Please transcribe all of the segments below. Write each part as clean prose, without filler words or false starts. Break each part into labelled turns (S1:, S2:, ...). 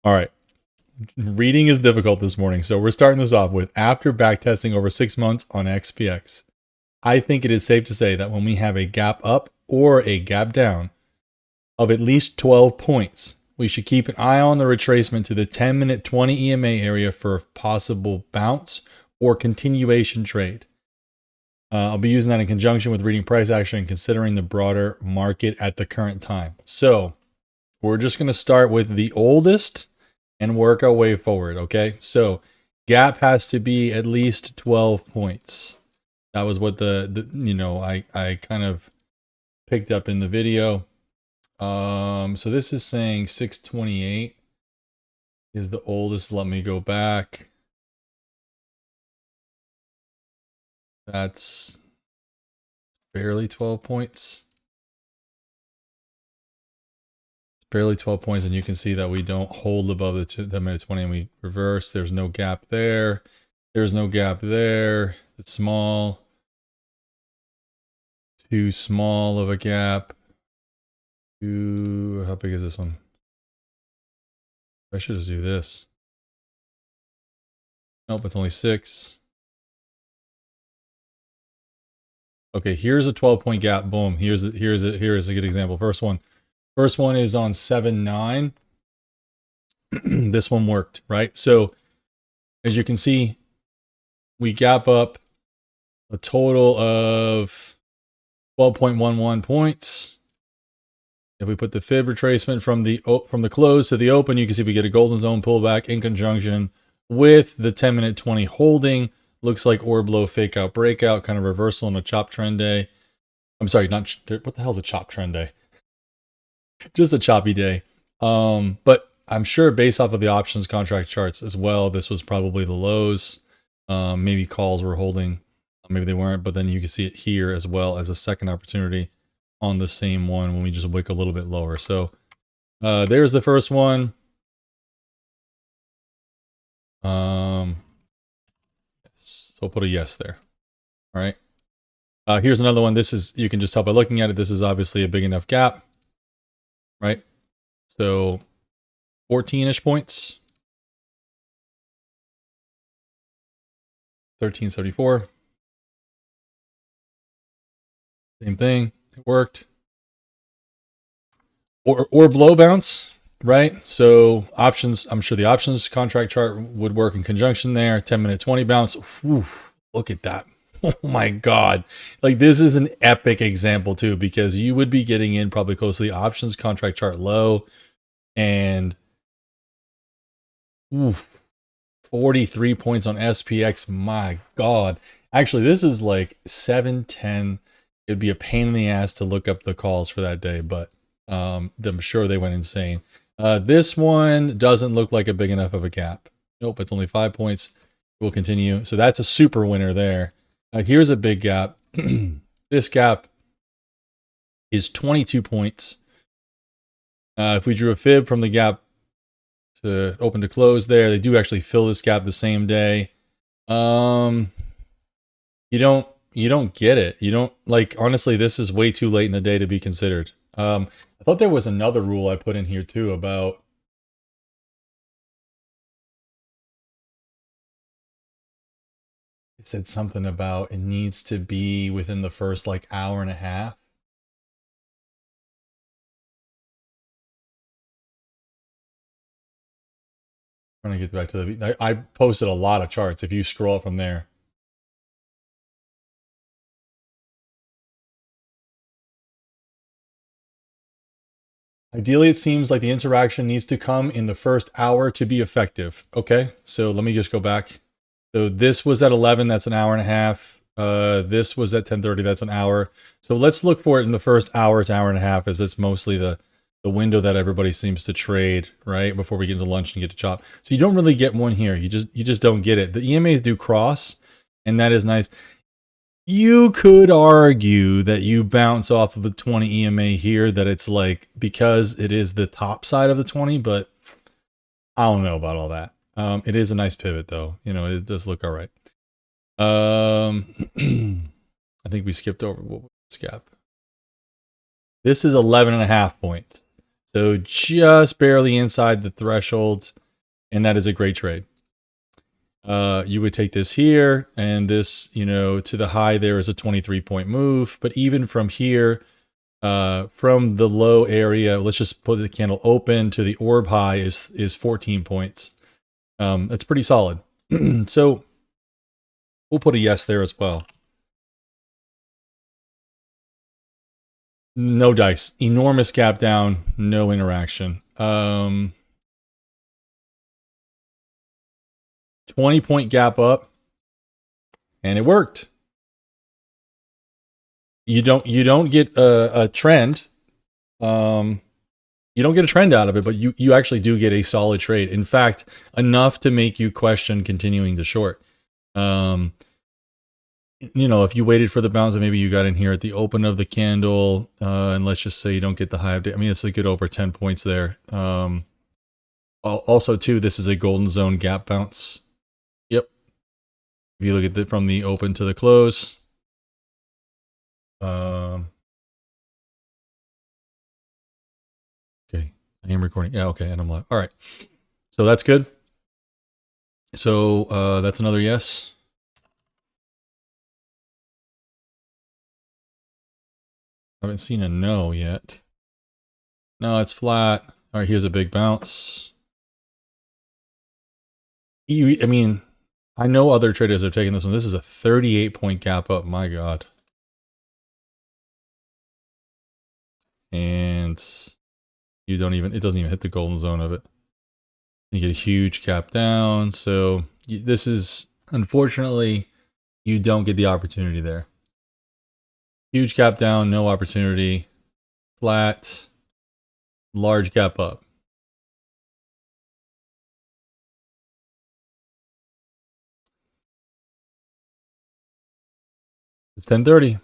S1: All right. Reading is difficult this morning. So we're starting this off with after backtesting over 6 months on SPX. I think it is safe to say that when we have a gap up or a gap down of at least 12 points, we should keep an eye on the retracement to the 10-minute 20 EMA area for a possible bounce or continuation trade. I'll be using that in conjunction with reading price action and considering the broader market at the current time. So we're just going to start with the oldest and work our way forward, okay? So gap has to be at least 12 points. That was what I kind of picked up in the video. So this is saying 628 is the oldest. Let me go back. That's barely 12 points. It's barely 12 points, and you can see that we don't hold above the 10-minute 20, and we reverse. There's no gap there. There's no gap there. It's small. Too small of a gap. How big is this one? I should just do this. Nope, it's only 6. Okay, here's a 12-point gap. Boom. Here's a good example. First one is on 7.9. This one worked, right? So as you can see, we gap up a total of 12.11 points. If we put the fib retracement from the close to the open, you can see we get a golden zone pullback in conjunction with the 10-minute 20 holding. Looks like orb low fake out breakout, kind of reversal on a chop trend day. I'm sorry, what the hell's a chop trend day? Just a choppy day. But I'm sure based off of the options contract charts as well, this was probably the lows. Maybe calls were holding, maybe they weren't, but then you can see it here as well as a second opportunity on the same one when we just wick a little bit lower. So there's the first one. So I'll put a yes there. All right. Here's another one. This is, you can just tell by looking at it, this is obviously a big enough gap, right? So 14-ish points. 1374. Same thing. It worked. Or blow bounce, right? So options, I'm sure the options contract chart would work in conjunction there. 10-minute 20 bounce. Whew, look at that. Oh my God. Like, this is an epic example too, because you would be getting in probably close to the options contract chart low and 43 points on SPX. My God. Actually, this is like 710. It'd be a pain in the ass to look up the calls for that day, but I'm sure they went insane. This one doesn't look like a big enough of a gap. Nope, it's only 5 points. We'll continue. So that's a super winner there. Here's a big gap. This gap is 22 points. If we drew a fib from the gap to open to close there, they do actually fill this gap the same day. You don't get it. You don't, like, honestly, this is way too late in the day to be considered. I thought there was another rule I put in here too about it said something about it needs to be within the first like hour and a half. I'm trying to get back to the I posted a lot of charts if you scroll up from there. Ideally, it seems like the interaction needs to come in the first hour to be effective. Okay, so let me just go back. So this was at 11, that's an hour and a half. This was at 10:30, that's an hour. So let's look for it in the first hour to hour and a half, as it's mostly the window that everybody seems to trade, right? Before we get into lunch and get to chop. So you don't really get one here. You just don't get it. The EMAs do cross, and that is nice. You could argue that you bounce off of the 20 EMA here, that it's like, because it is the top side of the 20, but I don't know about all that. It is a nice pivot though. You know, it does look all right. I think we skipped over what was this gap. This is 11.5 points. So just barely inside the threshold. And that is a great trade. You would take this here, and this, you know, to the high there is a 23-point move. But even from here, from the low area, let's just put the candle open to the orb high is 14 points. That's pretty solid. So we'll put a yes there as well. No dice. Enormous gap down. No interaction. 20-point gap up, and it worked. You don't get a trend. You don't get a trend out of it, but you actually do get a solid trade. In fact, enough to make you question continuing to short. You know, if you waited for the bounce and maybe you got in here at the open of the candle, and let's just say you don't get the high of day. I mean, it's a good over 10 points there. Also, too, this is a golden zone gap bounce. Yep. If you look at it from the open to the close. Okay. I am recording. Yeah, okay, and I'm live. All right. So that's good. So that's another yes. I haven't seen a no yet. No, it's flat. All right, here's a big bounce. I mean, I know other traders have taken this one. This is a 38-point gap up. My God. And you don't even, it doesn't even hit the golden zone of it. You get a huge gap down. So this is, unfortunately, you don't get the opportunity there. Huge gap down, no opportunity. Flat, large gap up. It's 10:30.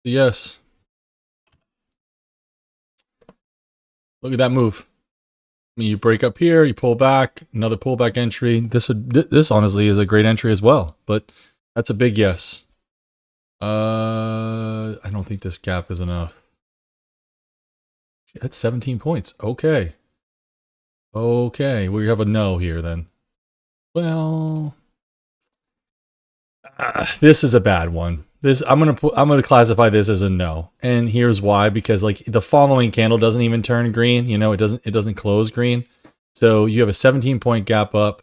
S1: Yes. Look at that move. I mean, you break up here, you pull back, another pullback entry. This honestly is a great entry as well, but that's a big yes. I don't think this gap is enough. That's 17 points. Okay. Okay, we have a no here then. Well, this is a bad one. I'm gonna classify this as a no, and here's why. Because like the following candle doesn't even turn green. You know, it doesn't close green. So you have a 17-point gap up,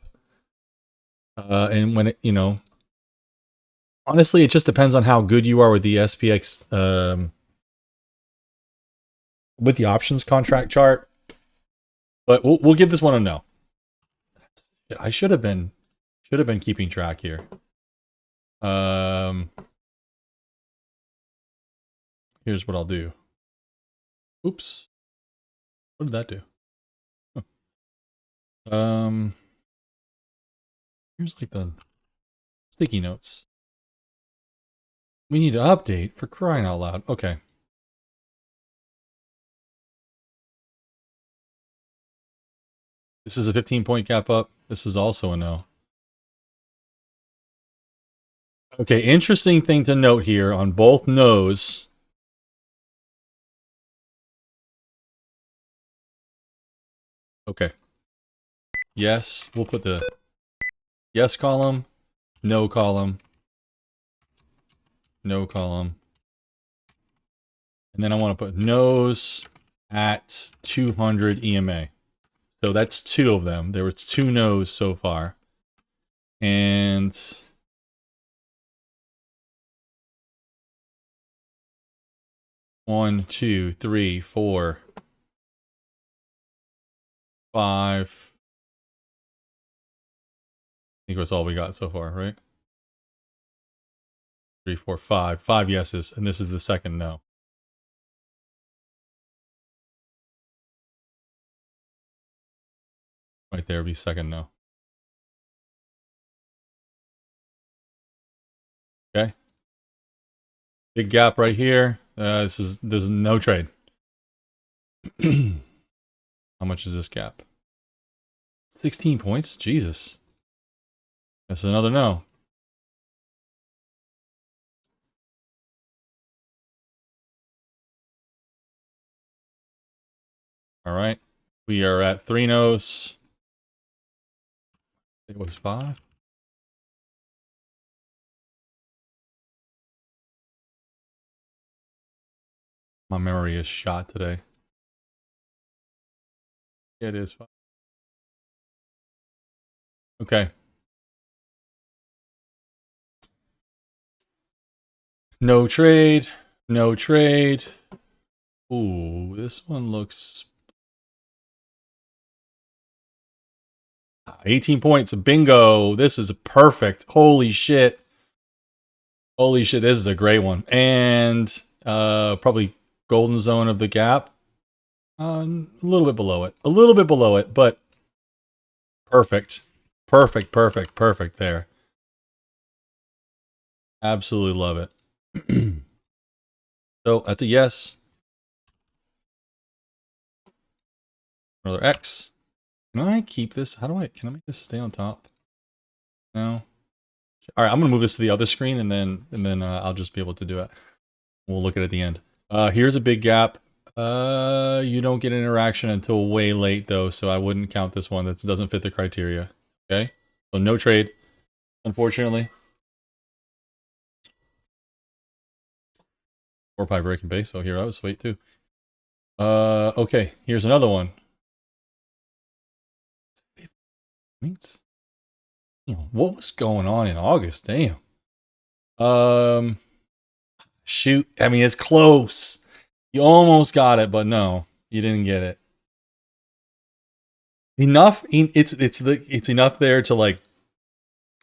S1: and when it, you know, honestly, it just depends on how good you are with the SPX, with the options contract chart. But we'll give this one a no. I should have been keeping track here. Here's what I'll do. Oops. What did that do? Huh. Here's like the sticky notes. We need to update, for crying out loud. Okay. This is a 15-point gap up. This is also a no. Okay, interesting thing to note here on both no's. Okay. Yes, we'll put the yes column, no column, no column. And then I want to put no's at 200 EMA. So that's two of them. There was two no's so far. And one, two, three, four, 5. I think that's all we got so far, right? 3, 4, 5. 5 yeses, and this is the second no. Right there would be second no. Okay. Big gap right here. This is no trade. How much is this gap? 16 points? Jesus. That's another no. All right. We are at 3 no's. It was 5. My memory is shot today. It is 5. Okay. No trade. No trade. Ooh, this one looks... 18 points. Bingo. This is perfect. Holy shit. Holy shit, this is a great one. And probably golden zone of the gap. A little bit below it. A little bit below it, but perfect. Perfect, perfect, perfect there. Absolutely love it. So that's a yes. Another X. Can I keep this? Can I make this stay on top? No. All right, I'm gonna move this to the other screen, and then I'll just be able to do it. We'll look at it at the end. Here's a big gap. You don't get an interaction until way late though, so I wouldn't count this one. That doesn't fit the criteria. Okay, so no trade, unfortunately. Or pie breaking base. So here I was sweet too. Okay, here's another one. What was going on in August? Damn. Shoot. I mean, it's close. You almost got it, but no, you didn't get it. Enough. It's enough there to like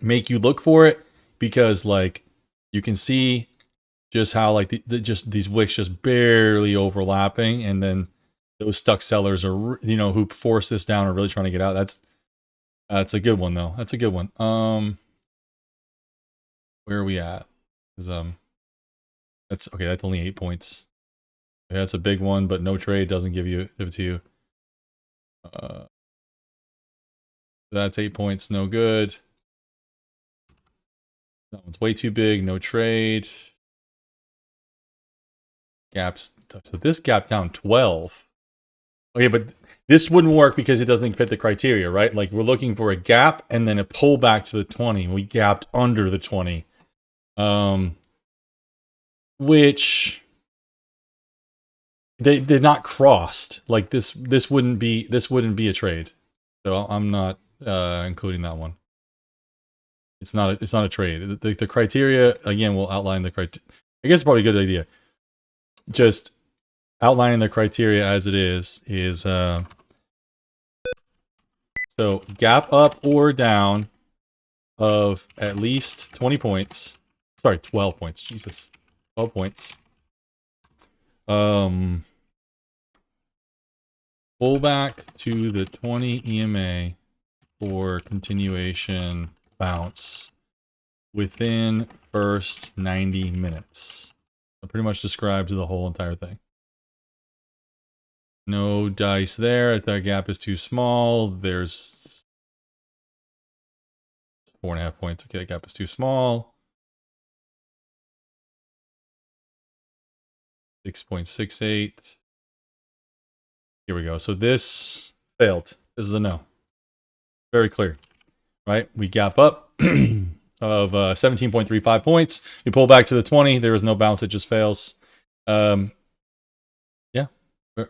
S1: make you look for it, because like you can see just how like just these wicks just barely overlapping, and then those stuck sellers are, you know, who force this down are really trying to get out. That's a good one though. That's a good one. Where are we at? That's okay. That's only 8 points. Okay, that's a big one, but no trade doesn't give it to you. That's 8 points. No good. That one's way too big. No trade. Gaps. So this gap down 12. Okay, but this wouldn't work because it doesn't fit the criteria, right? Like we're looking for a gap and then a pullback to the 20. We gapped under the 20. Which they're not crossed. Like this wouldn't be a trade. So I'm not including that one. It's not a trade. The criteria, again, will outline the criteria. I guess it's probably a good idea. Just outlining the criteria as it is so gap up or down of at least 20 points. Sorry, 12 points. Jesus. 12 points. Pull back to the 20 EMA for continuation bounce within first 90 minutes. That pretty much describes the whole entire thing. No dice there. That gap is too small. There's 4.5 points. Okay, that gap is too small. 6.68. Here we go. So this failed. This is a no. Very clear, right? We gap up of 17.35 points. You pull back to the 20. There is no bounce. It just fails. Yeah,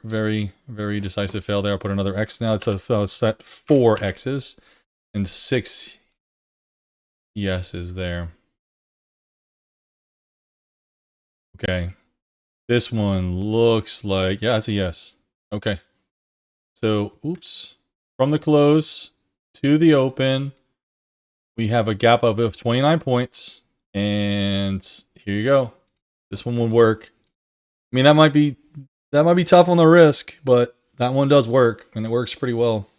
S1: very, very decisive fail there. I'll put another X now. It's a set 4 X's and 6 yeses there. Okay. This one looks like, yeah, it's a yes. Okay. So, oops. From the close to the open, we have a gap of 29 points. And here you go. This one will work. I mean, that might be tough on the risk, but that one does work, and it works pretty well.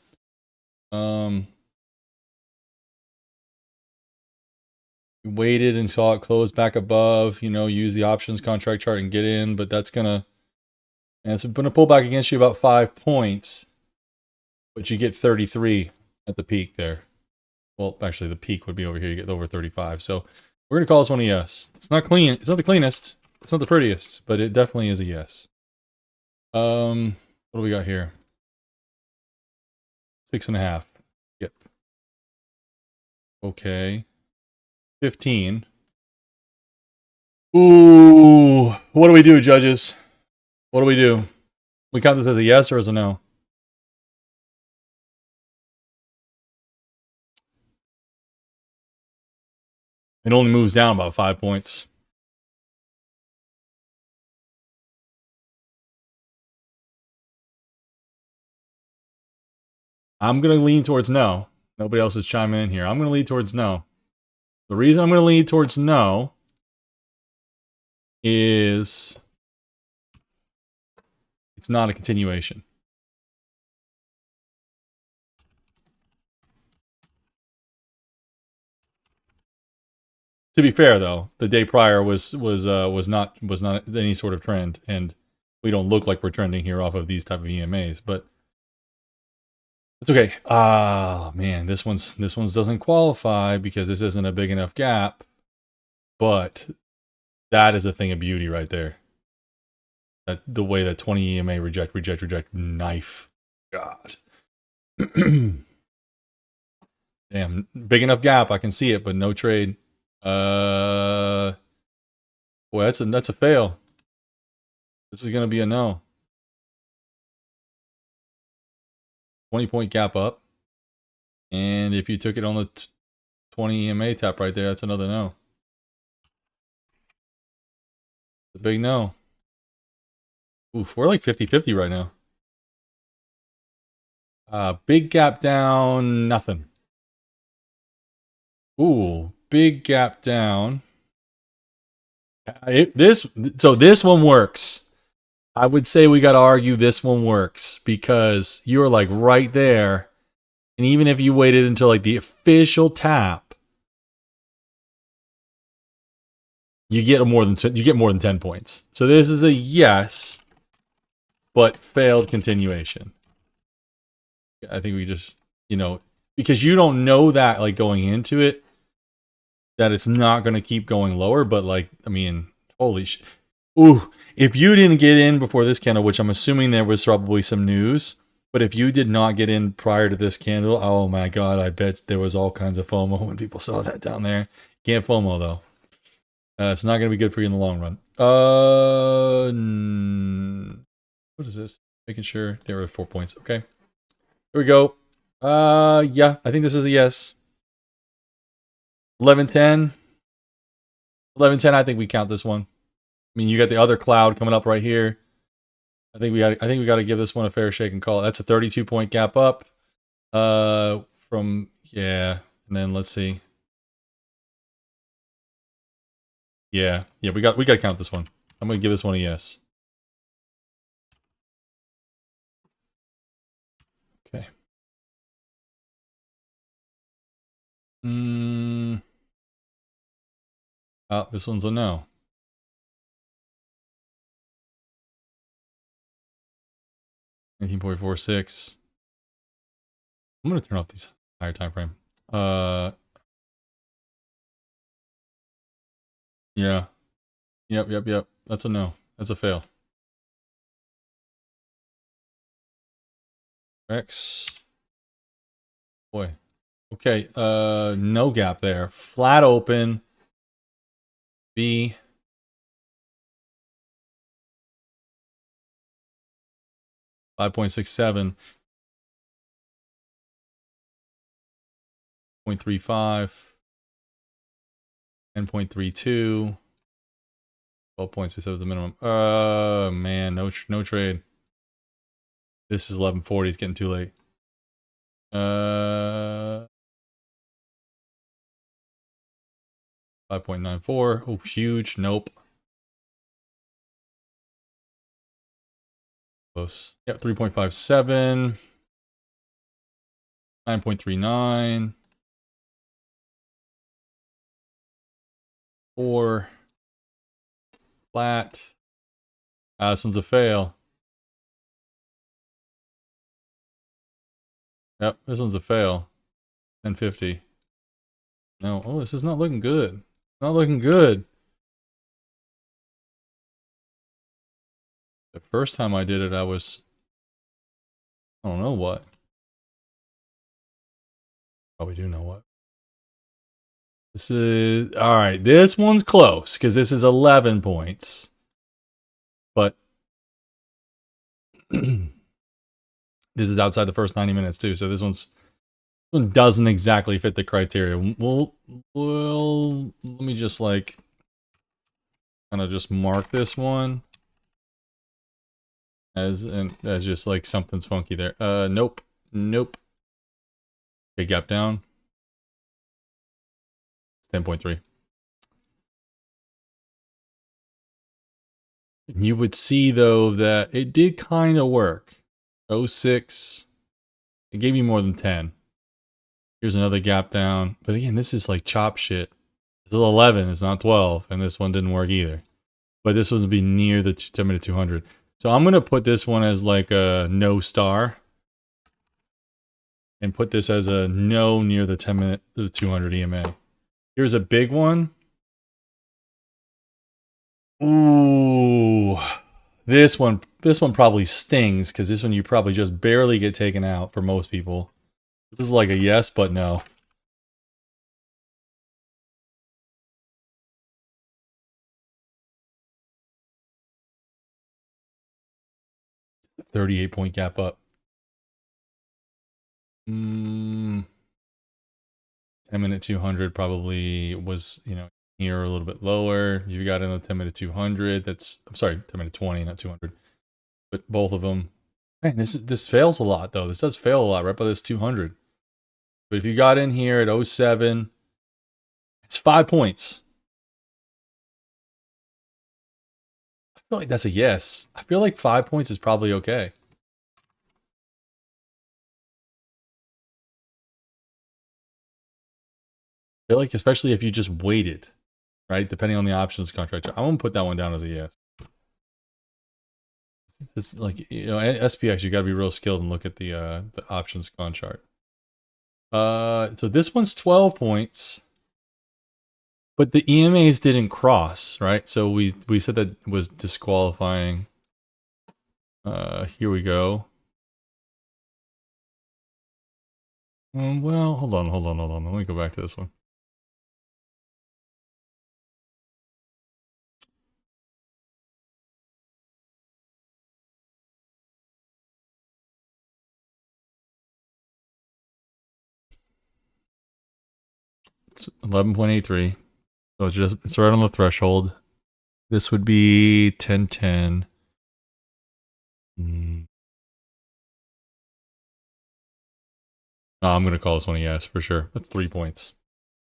S1: We waited and saw it close back above, you know, use the options contract chart and get in, but that's gonna pull back against you about 5 points, but you get 33 at the peak there. Well, actually, the peak would be over here. You get over 35. So we're gonna call this one a yes. It's not clean. It's not the cleanest. It's not the prettiest, but it definitely is a yes. What do we got here? 6.5. Yep. Okay. 15. Ooh. What do we do, judges? What do we do? We count this as a yes or as a no? It only moves down about 5 points. I'm going to lean towards no. Nobody else is chiming in here. I'm going to lean towards no. The reason I'm going to lean towards no is it's not a continuation. To be fair, though, the day prior was not any sort of trend, and we don't look like we're trending here off of these type of EMAs, but it's okay. Ah, man, this one's doesn't qualify because this isn't a big enough gap, but that is a thing of beauty right there. That the way that 20 EMA reject knife. God. Damn, big enough gap. I can see it, but no trade. Boy, that's a fail. This is gonna be a no. 20-point gap up, and if you took it on the 20 EMA tap right there, that's another no. It's a big no. Oof, we're like 50-50 right now. Big gap down, nothing. Ooh, big gap down. So this one works. I would say we got to argue this one works because you're like right there. And even if you waited until like the official tap, you get more than 10 points. So this is a yes, but failed continuation. I think we just, because you don't know that like going into it that it's not going to keep going lower, but like, I mean, holy shit. Ooh, if you didn't get in before this candle, which I'm assuming there was probably some news, but if you did not get in prior to this candle, oh my god, I bet there was all kinds of FOMO when people saw that down there. Can't FOMO though. It's not going to be good for you in the long run. What is this? Making sure there were 4 points. Okay. Here we go. Yeah, I think this is a yes. 11-10. 11-10, I think we count this one. I mean, you got the other cloud coming up right here. I think we got to give this one a fair shake and call. That's a 32-point gap up. And then let's see. Yeah, we got to count this one. I'm going to give this one a yes. Okay. Oh, this one's a no. 19.46. I'm going to turn off these higher time frame. Yeah. Yep. That's a no. That's a fail. X. Boy. Okay, no gap there. Flat open. B. $5.67. 0.35. 10.32. 12 points we said was the minimum. Man, no trade. This is 11:40. It's getting too late. 5.94. Oh, huge. Nope. Close. Yep, 3.57. 9.39. 4. Flat. This one's a fail. Yep, this one's a fail. 1050. No, oh, this is not looking good. Not looking good. The first time I did it, I don't know what. Probably do know what. This is, all right, this one's close because this is 11 points. But this is outside the first 90 minutes too, so this one doesn't exactly fit the criteria. Well, let me just like kind of just mark this one as just like something's funky there. Nope. Okay, gap down. It's 10.3. You would see though that it did kind of work. 06. It gave you more than 10. Here's another gap down. But again, this is like chop shit. It's 11, it's not 12, and this one didn't work either. But this was be near the 10-minute 200. So I'm going to put this one as like a no star. And put this as a no near the 10-minute 200 EMA. Here's a big one. Ooh. This one probably stings because this one you probably just barely get taken out for most people. This is like a yes, but no. $38-point gap up. 10-minute 200 probably was, here a little bit lower. You got in the 10-minute 200. That's, I'm sorry, 10-minute 20, not 200. But both of them. Man, this fails a lot though. This does fail a lot right by this 200. But if you got in here at 07, it's 5 points. I feel like that's a yes. I feel like 5 points is probably okay. I feel like especially if you just waited, right? Depending on the options contract. I'm going to put that one down as a yes. It's like, SPX, you got to be real skilled and look at the options con chart. So this one's 12 points. But the EMAs didn't cross, right? So we said that was disqualifying. Here we go. Well, hold on. Let me go back to this one. It's 11.83. So it's right on the threshold. This would be 1010. Oh, I'm gonna call this one a yes for sure. That's 3 points.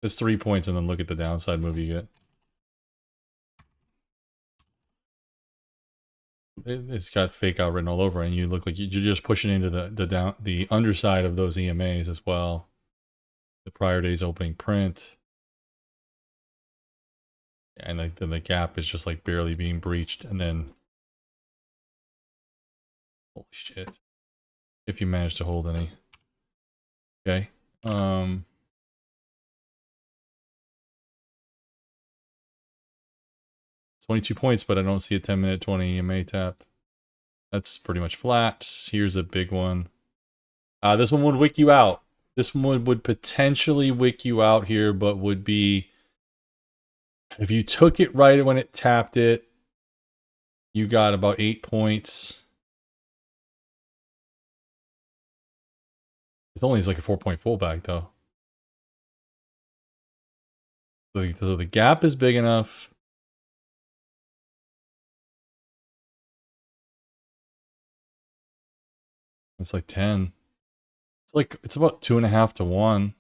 S1: That's 3 points, and then look at the downside move you get. It's got fake out written all over, and you look like you're just pushing into the underside of those EMAs as well. The prior day's opening print, and then the gap is just like barely being breached, and then holy shit! If you manage to hold any, okay. 22 points, but I don't see a 10-minute 20 EMA tap. That's pretty much flat. Here's a big one. This one would wick you out. This one would potentially wick you out here, but would be... If you took it right when it tapped it, you got about 8 points. It's only like a 4-point pullback, though. So the gap is big enough. It's like 10. It's about 2.5 to 1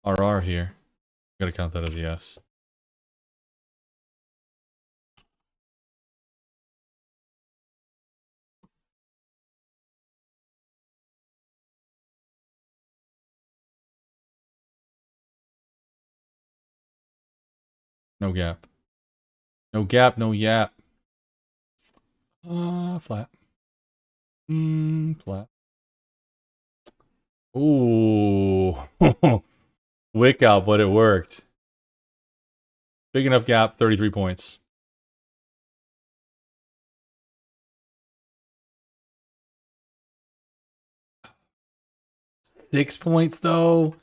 S1: RR here. Gotta count that as a yes. No gap. No gap, no yap. Flat. Flat. Ooh. Wick out, but it worked. Big enough gap, 33 points. Six points, though?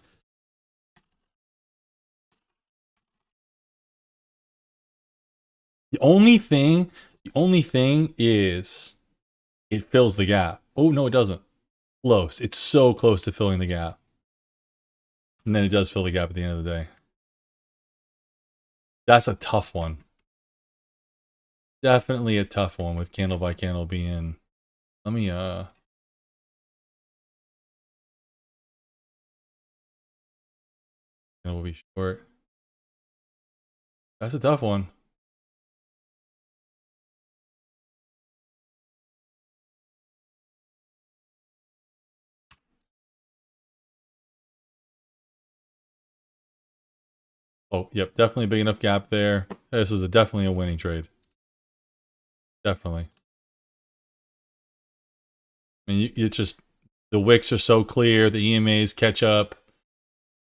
S1: The only thing is it fills the gap. Oh no, it doesn't. Close. It's so close to filling the gap. And then it does fill the gap at the end of the day. That's a tough one. Definitely a tough one with candle by candle being. Let me it will be short. That's a tough one. Oh, yep, definitely a big enough gap there. This is definitely a winning trade. Definitely. I mean, it's just the wicks are so clear, the EMAs catch up.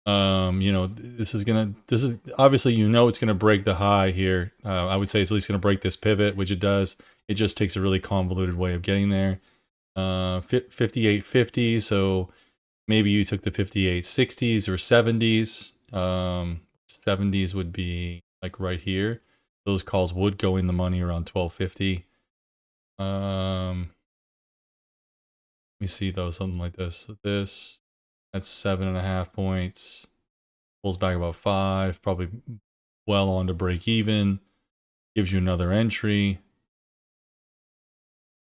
S1: You know, this is obviously, you know, it's gonna break the high here. I would say it's at least gonna break this pivot, which it does. It just takes a really convoluted way of getting there. 58.50, so maybe you took the 58.60s or 70s. 70s would be like right here. Those calls would go in the money around 12.50. Let me see though, something like this. This, that's 7.5 points. Pulls back about 5, probably well on to break even. Gives you another entry.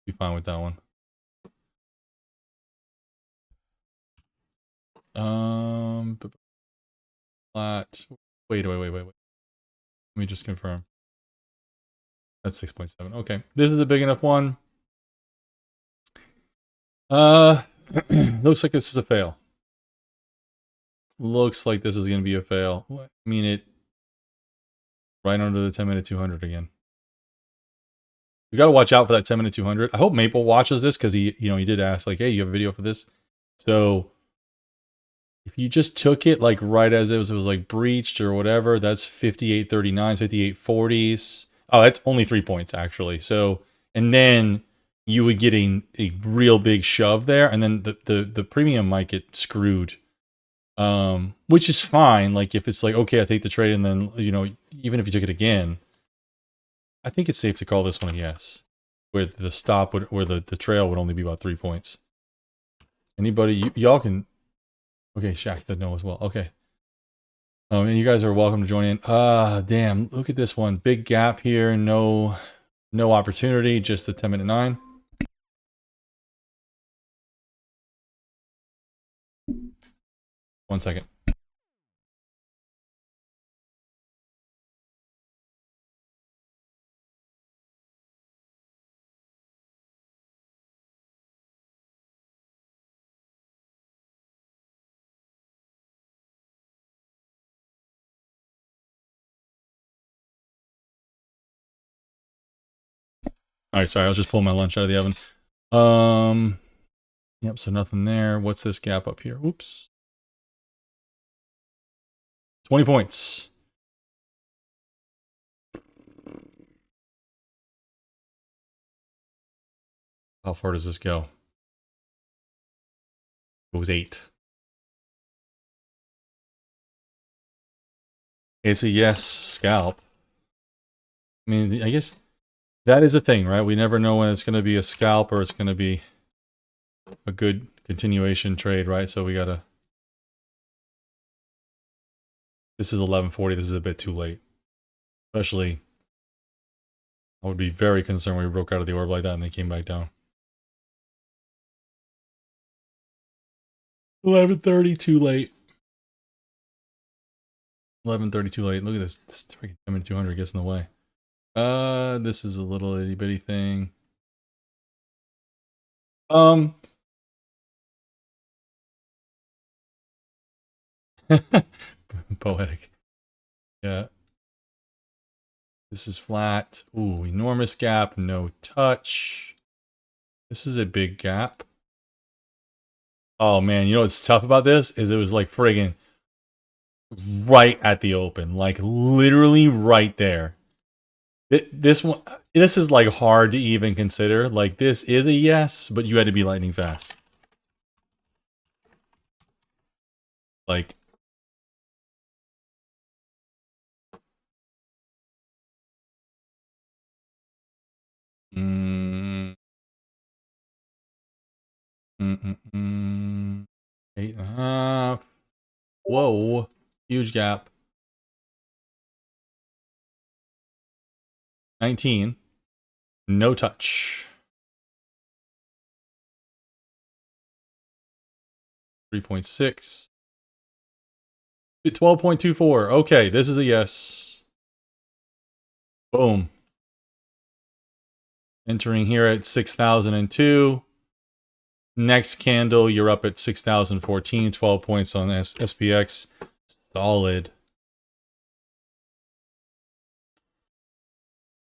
S1: Be fine with that one. Flat. Wait. Let me just confirm. That's 6.7. Okay, this is a big enough one. Looks like this is a fail. Looks like this is going to be a fail. I mean, it right under the 10-minute 200 again. You got to watch out for that 10-minute 200. I hope Maple watches this because he did ask like, "Hey, you have a video for this?" So if you just took it like right as it was like breached or whatever, that's 58.39s, 58.40s. Oh, that's only 3 points actually. So, and then you would get a real big shove there, and then the premium might get screwed. Which is fine. Like if it's like, okay, I take the trade, and then, you know, even if you took it again, I think it's safe to call this one a yes. Where the stop would, where the trail would only be about 3 points. Anybody, y'all can. Okay, Shaq doesn't know as well. Okay. And you guys are welcome to join in. Damn, look at this one. Big gap here. No opportunity. Just the 10-minute 9. 1 second. All right, sorry. I was just pulling my lunch out of the oven. Yep, so nothing there. What's this gap up here? Oops. 20 points. How far does this go? It was 8. It's a yes scalp. I mean, I guess that is a thing, right? We never know when it's going to be a scalp or it's going to be a good continuation trade, right? So we got to... This is 11:40. This is a bit too late. Especially, I would be very concerned when we broke out of the orb like that and they came back down. 11:30, too late. 11:30, too late. Look at this. This freaking 200 gets in the way. This is a little itty bitty thing. Poetic. Yeah. This is flat. Ooh, enormous gap. No touch. This is a big gap. Oh man, you know what's tough about this is it was like friggin' right at the open, like literally right there. This one, this is like hard to even consider. Like this is a yes, but you had to be lightning fast. Like, 8.5. Whoa. Huge gap. 19. No touch. 3.6. 12.24. Okay, this is a yes. Boom. Entering here at 6,002. Next candle, you're up at 6,014. 12 points on SPX. Solid.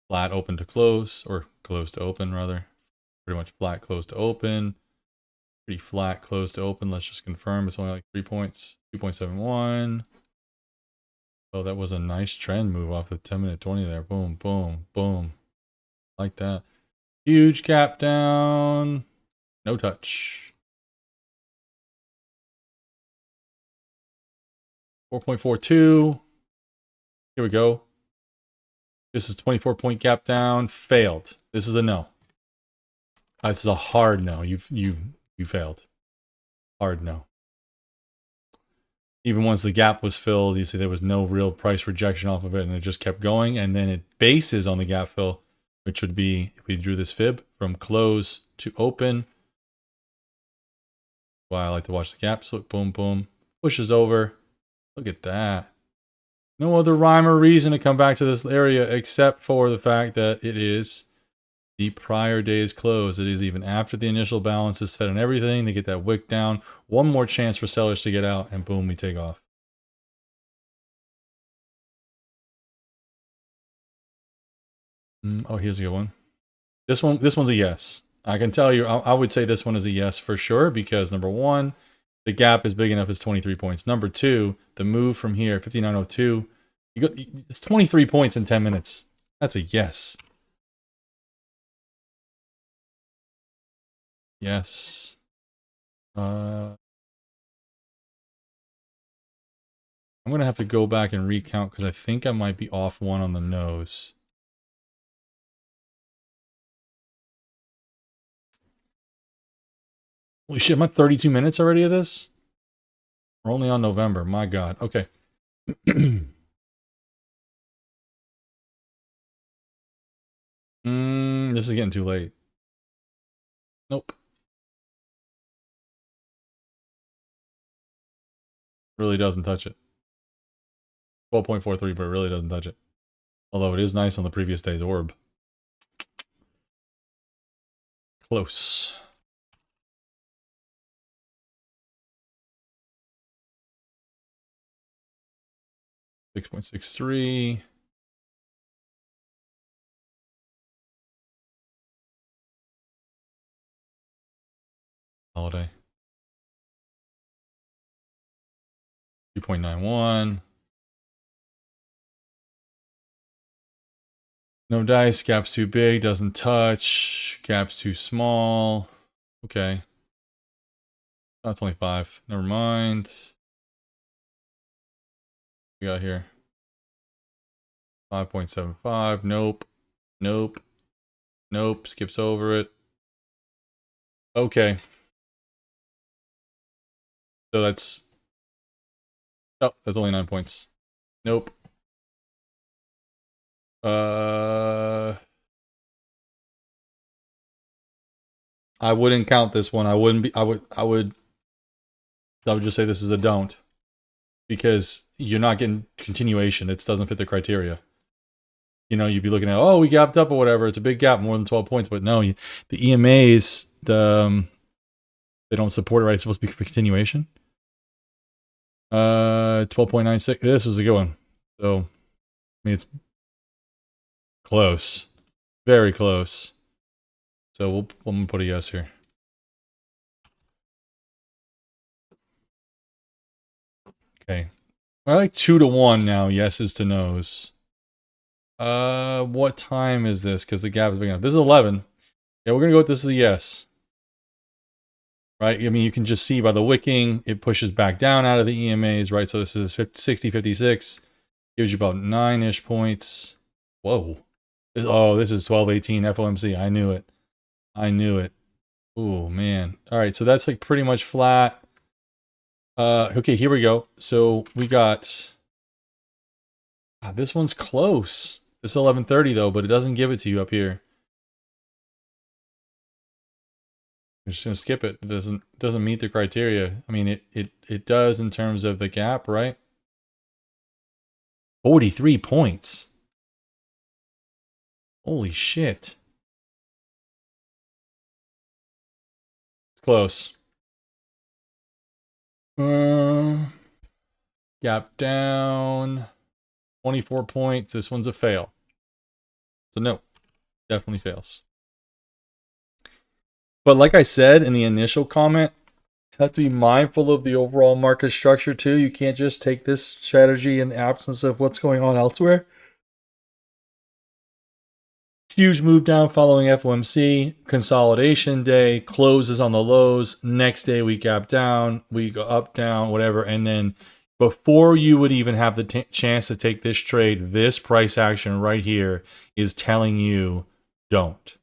S1: Flat open to close, or close to open rather. Pretty much flat close to open. Pretty flat close to open. Let's just confirm it's only like 3 points. 2.71. Oh, that was a nice trend move off the 10-minute 20 there. Boom, boom, boom. Like that. Huge gap down. No touch. 4.42. Here we go. This is 24-point gap down. Failed. This is a no. This is a hard no. You failed. Hard no. Even once the gap was filled, you see there was no real price rejection off of it, and it just kept going. And then it bases on the gap fill, which would be, if we drew this fib from close to open. Why I like to watch the gaps. Look, boom, boom. Pushes over. Look at that. No other rhyme or reason to come back to this area except for the fact that it is the prior day's close. It is even after the initial balance is set and everything. They get that wick down. One more chance for sellers to get out, and boom, we take off. Oh, here's a good one. This one's a yes. I can tell you, I would say this one is a yes for sure, because number one, the gap is big enough. It's 23 points. Number two, the move from here, 59.02, it's 23 points in 10 minutes. That's a yes. Yes. I'm going to have to go back and recount because I think I might be off one on the nose. Holy shit, I'm at 32 minutes already of this? We're only on November. My God. Okay. This is getting too late. Nope. Really doesn't touch it. 12.43, but it really doesn't touch it. Although it is nice on the previous day's orb. Close. $6.63. Holiday. 3.91. No dice. Gap's too big. Doesn't touch. Gap's too small. Okay. That's only 5. Never mind. We got here 5.75. Nope. Nope. Nope. Skips over it. Okay. So that's... Oh, that's only 9 points. Nope. I wouldn't count this one. I would just say this is a don't. Because you're not getting continuation. It doesn't fit the criteria. You know, you'd be looking at, oh, we gapped up or whatever. It's a big gap, more than 12 points. But no, the EMAs, they don't support it, right? It's supposed to be for continuation. 12.96. This was a good one. So, I mean, it's close. Very close. So, I'm going to put a yes here. Okay. I like 2-1 now, yeses to nos. What time is this? Because the gap is big enough. This is 11. Yeah, we're going to go with this as a yes. Right? I mean, you can just see by the wicking, it pushes back down out of the EMAs, right? So this is 60, 56. Gives you about 9-ish points. Whoa. Oh, this is 12, 18 FOMC. I knew it. I knew it. Oh man. All right, so that's like pretty much flat. Okay, here we go. So we got this one's close. It's 11:30 though, but it doesn't give it to you up here. I'm just gonna skip it. It doesn't meet the criteria. I mean, it does in terms of the gap, right? 43 points. Holy shit. It's close. Gap down. 24 points. This one's a fail. So no, definitely fails. But like I said in the initial comment, you have to be mindful of the overall market structure too. You can't just take this strategy in the absence of what's going on elsewhere. Huge move down following FOMC, consolidation day, closes on the lows. Next day we gap down, we go up, down, whatever. And then before you would even have the chance to take this trade, this price action right here is telling you don't.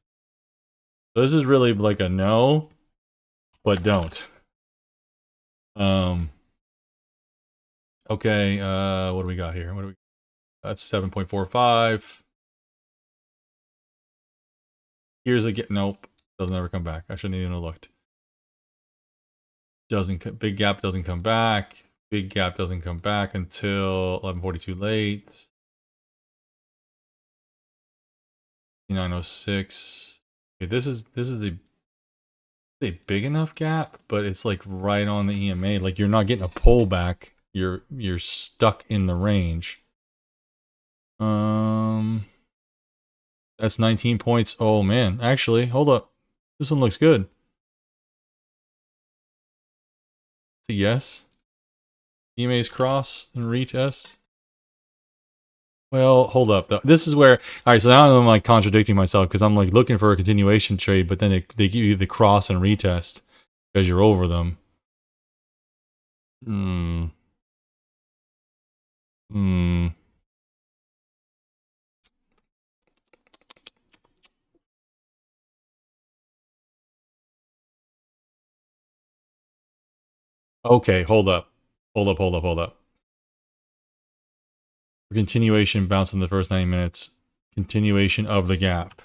S1: So this is really like a no, but don't. Okay, what do we got here? What do we? That's 7.45. Here's a get. Nope, doesn't ever come back. I shouldn't even have looked. Doesn't big gap doesn't come back. Big gap doesn't come back until 11:42 late. 906. Okay, this is a big enough gap, but it's like right on the EMA. Like you're not getting a pullback. You're stuck in the range. That's 19 points. Oh man, actually, hold up. This one looks good. It's a yes. EMA's cross and retest. Well, hold up. This is where, all right, so now I'm like contradicting myself because I'm like looking for a continuation trade, but then they give you the cross and retest because you're over them. Hmm. Hmm. Okay, hold up. Hold up. Continuation bounce in the first 90 minutes. Continuation of the gap.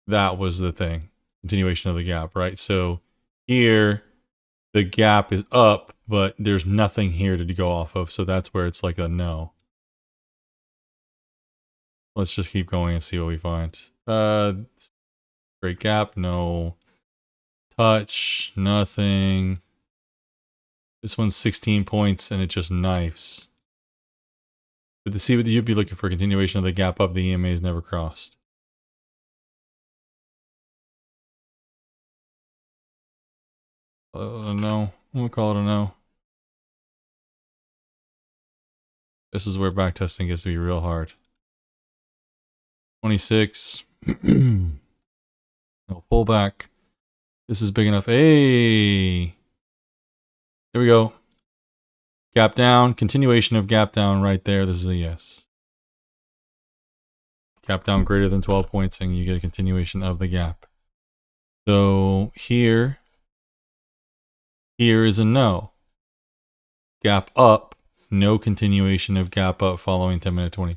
S1: That was the thing. Continuation of the gap, right? So here, the gap is up, but there's nothing here to go off of. So that's where it's like a no. Let's just keep going and see what we find. Great gap, no. Touch, nothing. This one's 16 points and it just knifes. But to see what you'd be looking for, continuation of the gap up, the EMA is never crossed. No. I'm gonna call it a no. This is where backtesting gets to be real hard. 26. No pullback. This is big enough. Hey! Here we go. Gap down. Continuation of gap down right there. This is a yes. Gap down greater than 12 points and you get a continuation of the gap. So here is a no. Gap up. No continuation of gap up following 10-minute 20.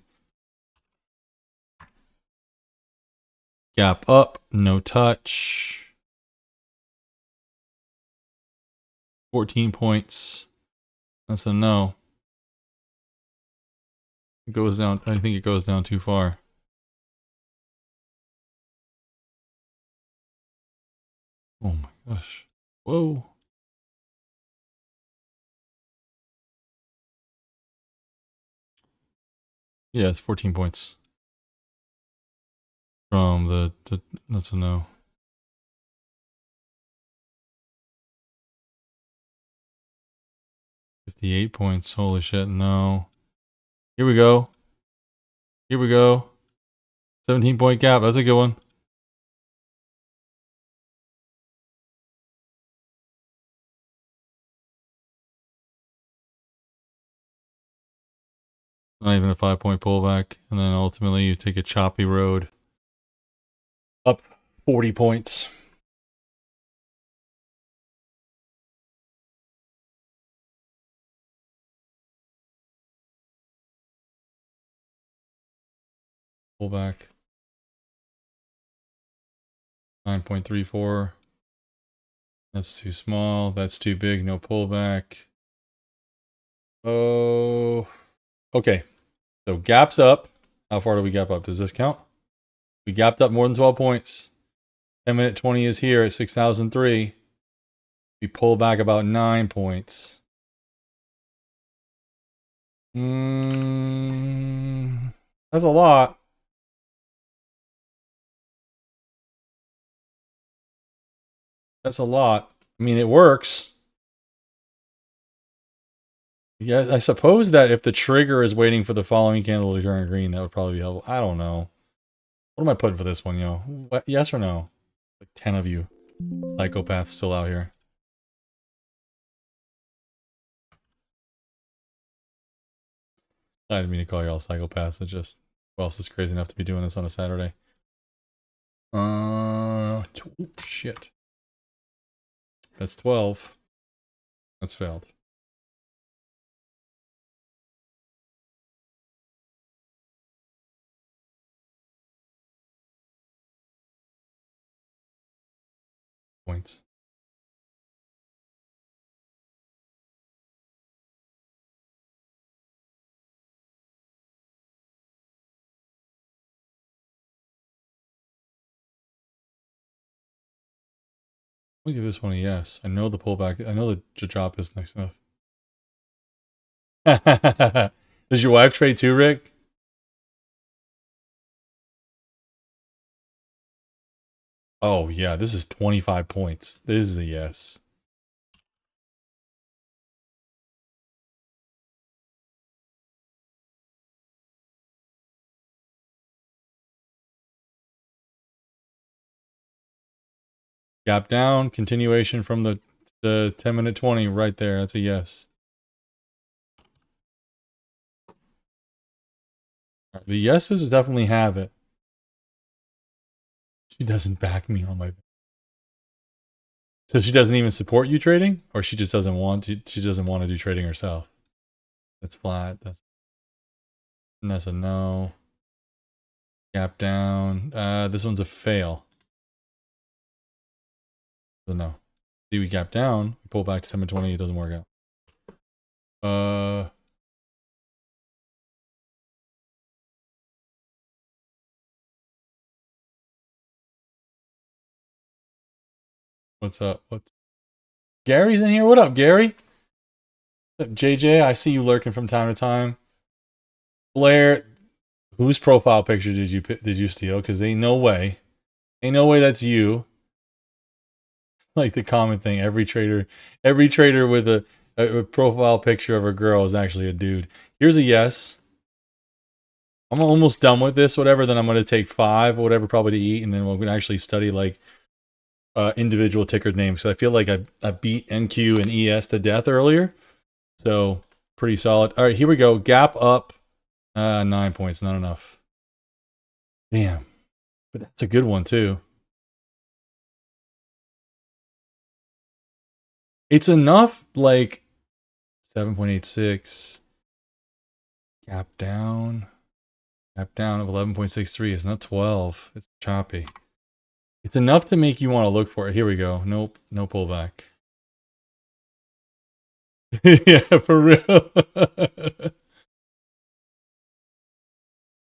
S1: Gap up. No touch. 14 points. That's a no. It goes down. I think it goes down too far. Oh my gosh. Whoa. Yeah, it's 14 points. From that's a no. 58 points. Holy shit, no. Here we go. Here we go. 17-point gap. That's a good one. Not even a 5-point pullback. And then ultimately you take a choppy road. Up 40 points. Pull back. 9.34. That's too small. That's too big. No pullback. Oh, okay. So gaps up. How far do we gap up? Does this count? We gapped up more than 12 points. 10-minute 20 is here at 6,003. We pull back about 9 points. That's a lot. That's a lot. I mean, it works. Yeah, I suppose that if the trigger is waiting for the following candle to turn green, that would probably be helpful. I don't know. What am I putting for this one, yo? What, yes or no? Like 10 of you psychopaths still out here. I didn't mean to call you all psychopaths. It's just, who else is crazy enough to be doing this on a Saturday? Oh, shit. That's 12. That's failed. Points. We'll give this one a yes. I know the pullback. I know the drop is next enough. Does your wife trade too, Rick? Oh, yeah. This is 25 points. This is a yes. Gap down. Continuation from the 10-minute 20 right there. That's a yes. The yeses definitely have it. She doesn't back me on my... So she doesn't even support you trading? Or she just doesn't want to, she doesn't want to do trading herself? That's flat. That's a no. Gap down. This one's a fail. So no. See, we gap down, we pull back to 10-20, it doesn't work out. What's up? Gary's in here? What up, Gary? What's up, JJ? I see you lurking from time to time. Blair, whose profile picture did you steal? Because ain't no way that's you. Like the common thing, every trader with a profile picture of a girl is actually a dude. Here's a yes. I'm almost done with this, whatever. Then I'm going to take 5 or whatever, probably to eat, and then we're going to actually study like individual ticker names. So I feel like I beat NQ and ES to death earlier. So pretty solid. All right, here we go. Gap up. 9 points, not enough. Damn. But that's a good one too. It's enough, like 7.86. Gap down. Gap down of 11.63. It's not 12. It's choppy. It's enough to make you want to look for it. Here we go. Nope. No pullback. Yeah, for real.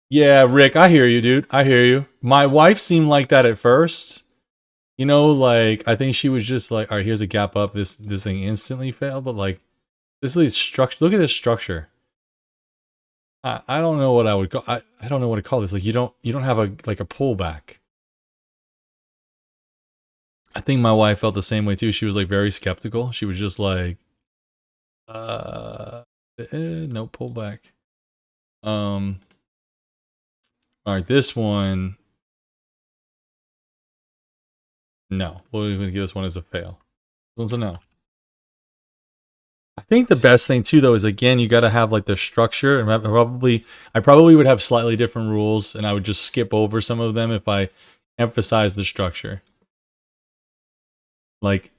S1: Yeah, Rick, I hear you, dude. I hear you. My wife seemed like that at first. You know, like, I think she was just like, all right, here's a gap up. This thing instantly failed. But like, this is structure. Look at this structure. I don't know what I would call. I don't know what to call this. Like, you don't have a pullback. I think my wife felt the same way too. She was like very skeptical. She was just like, no pullback. All right, this one. No, we're gonna give this one as a fail. This one's a no. I think the best thing too, though, is again you got to have like the structure. And I probably would have slightly different rules, and I would just skip over some of them if I emphasize the structure. Like,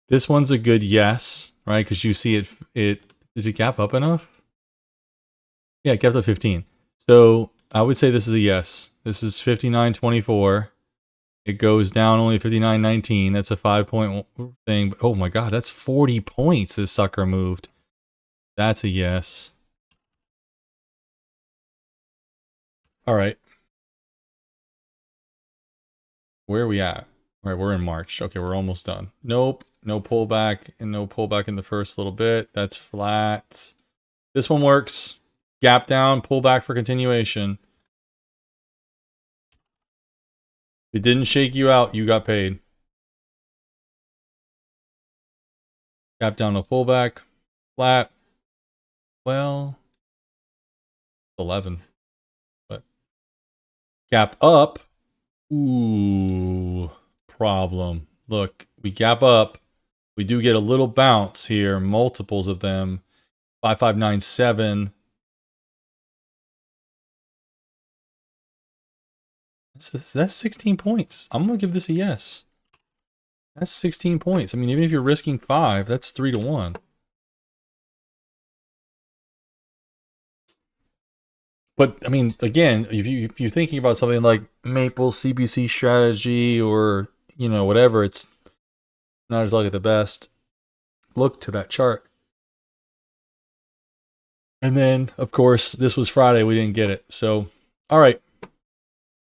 S1: this one's a good yes, right? Because you see it, did it gap up enough? Yeah, it gapped up 15. So I would say this is a yes. This is 59.24. It goes down only 59.19. That's a 5-point thing. But, oh my God, that's 40 points this sucker moved. That's a yes. All right. Where are we at? All right, we're in March. Okay, we're almost done. Nope, no pullback and no pullback in the first little bit. That's flat. This one works. Gap down, pullback for continuation. If it didn't shake you out, you got paid. Gap down, no pullback. Flat. Well, 11. But gap up. Ooh, problem. Look, we gap up. We do get a little bounce here, multiples of them. 5597. That's 16 points. I'm going to give this a yes. That's 16 points. I mean, even if you're risking 5, that's 3 to 1. But, I mean, again, if you're thinking about something like Maple CBC strategy or, you know, whatever, it's not as like the best. Look to that chart. And then, of course, this was Friday. We didn't get it. So, all right.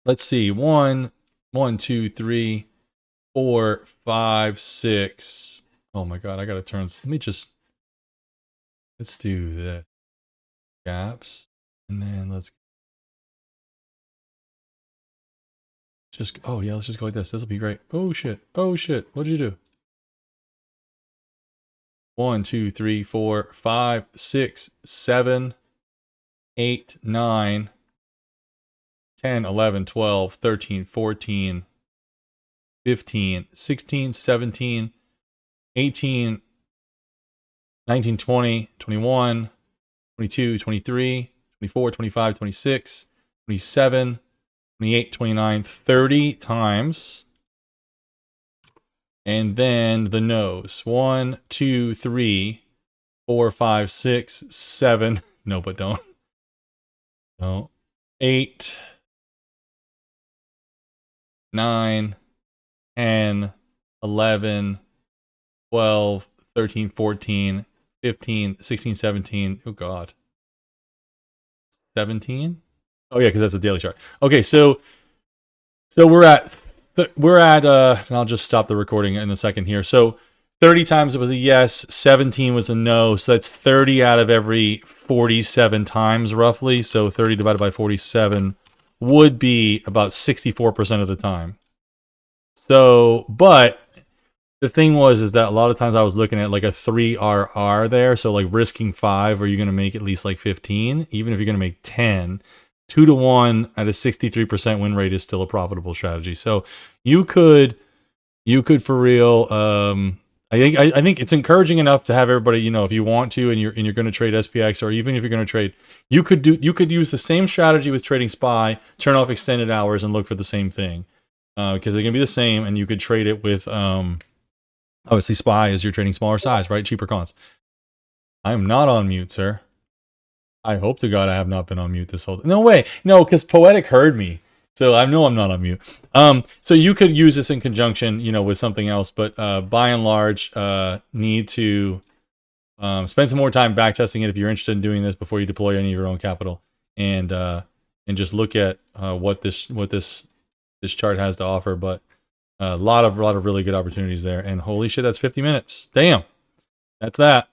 S1: Let's see. 1, 2, 3, 4, 5, 6. Oh my God, I gotta turn. Let me just. Let's do the gaps, and then let's just. Oh yeah, let's just go like this. This will be great. Oh shit. Oh shit. What did you do? 1, 2, 3, 4, 5, 6, 7, 8, 9, 10, 11, 12, 13, 14, 15, 16, 17, 18, 19, 20, 21, 22, 23, 24, 25, 26, 27, 28, 29, 30 times. And then the nose. 1, 2, 3, 4, 5, 6, 7. No, but don't. No. 8, 9, 10, 11, 12, 13, 14, 15, 16, 17. Oh, God. 17? Oh, yeah, because that's a daily chart. Okay, so we're at, and I'll just stop the recording in a second here. So 30 times it was a yes, 17 was a no. So that's 30 out of every 47 times, roughly. So 30 divided by 47 would be about 64% of the time. So, but the thing is that a lot of times I was looking at like a 3RR there. So like risking 5, are you going to make at least like 15? Even if you're going to make 10, 2 to 1 at a 63% win rate is still a profitable strategy. So you could for real. I think it's encouraging enough to have everybody, you know, if you want to, and you're going to trade SPX, or even if you're going to trade, you could use the same strategy with trading SPY, turn off extended hours, and look for the same thing, because they're going to be the same, and you could trade it with obviously SPY as you're trading smaller size, right? Cheaper cons. I am not on mute, sir. I hope to God I have not been on mute this whole time. No way. No, because Poetic heard me. So I know I'm not on mute. So you could use this in conjunction, you know, with something else, but by and large, need to spend some more time backtesting it if you're interested in doing this before you deploy any of your own capital, and just look at what this chart has to offer. But a lot of really good opportunities there. And holy shit, that's 50 minutes. Damn, that's that.